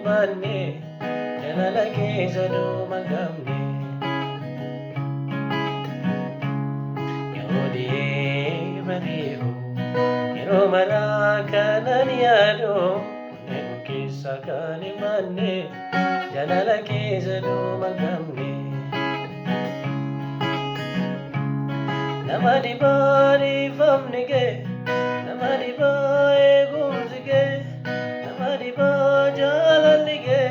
manne jalala keessa duuma gamne yoo dhiyee bari'u yeroo maraa kanan yaadu onneen keessa kan himanne jalala keessa duuma gamne nama dhibaa dhiifamni kee nama dhibaa eegumsi kee nama dhibaa jaalalli kee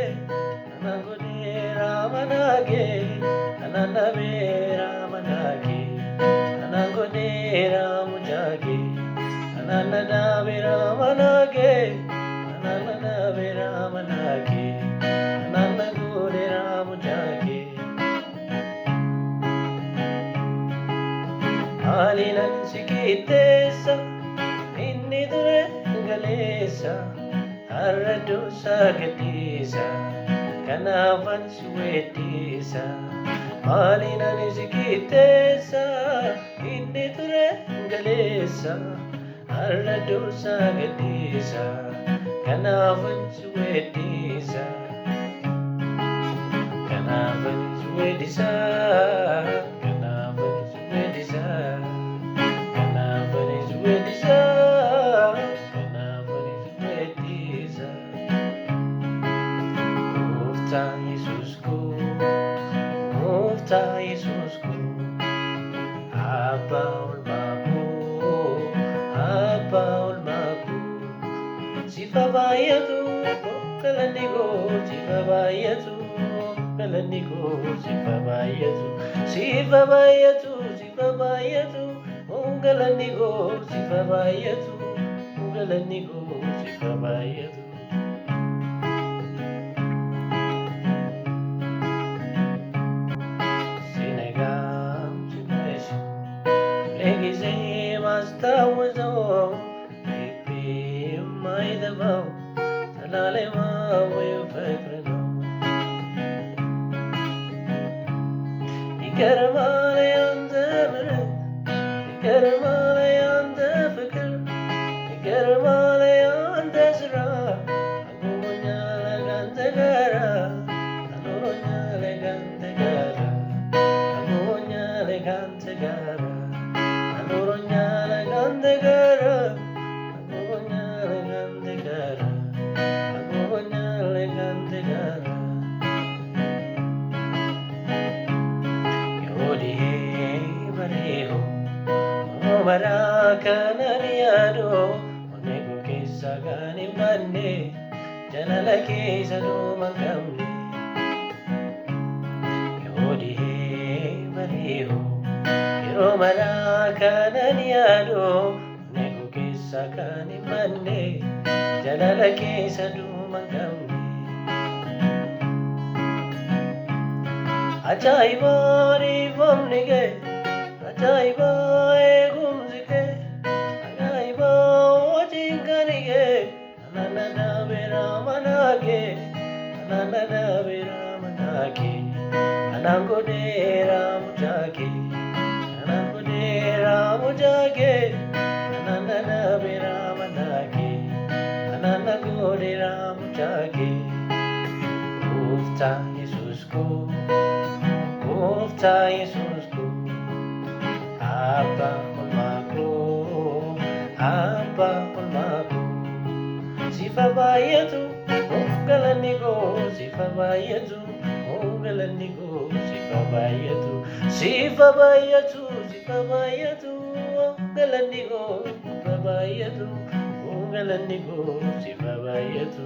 anaan godheera manaa kee anaan dhabeera manaa kee anaan godheera mucaa kee anaan dhadhaabeera manaa kee anaan dhadhaabeera manaa kee anaan godheera mucaa kee Alinan sikitesa inni dure galesa arradu sagadisa kanafan suwedisa Alinan sikitesa inni dure galesa arradu sagadisa kanafan suwedisa kanafan suwedisa Mufta Yesusku Abba ulmaku Sifa bayatu kalanigo sifa bayatu kalanigo sifa bayatu sifa bayatu sifa bayatu kalanigo sifa bayatu kalanigo sifa bayatu Legize mastawazo Ipi maidabao Salalema wefakrano Ikarmale anda mre Ikarmale anda fikr Ikarmale anda zra Agunya legante gara Agunya legante gara Agunya legante gara Marakan ariado Onegu kesa gani mande Jalala kesa duman kamne Yodi he bariho Kiro marakan ariado Onegu kesa gani mande Jalala kesa duman kamne Ajaiba rifam nige Ajaiba egumsi ke Ajaiba wajin kanige Ananda bera manake Ananda bera manake Anango dera mujake Anango dera mujake Ananda bera manake Anango dera mujake Mufta Yesusku Mufta Yesusku Abba ulmaku Sifa bayatu galanigo Sifa bayatu galanigo Sifa bayatu Sifa bayatu Sifa bayatu galanigo Sifa bayatu galanigo Sifa bayatu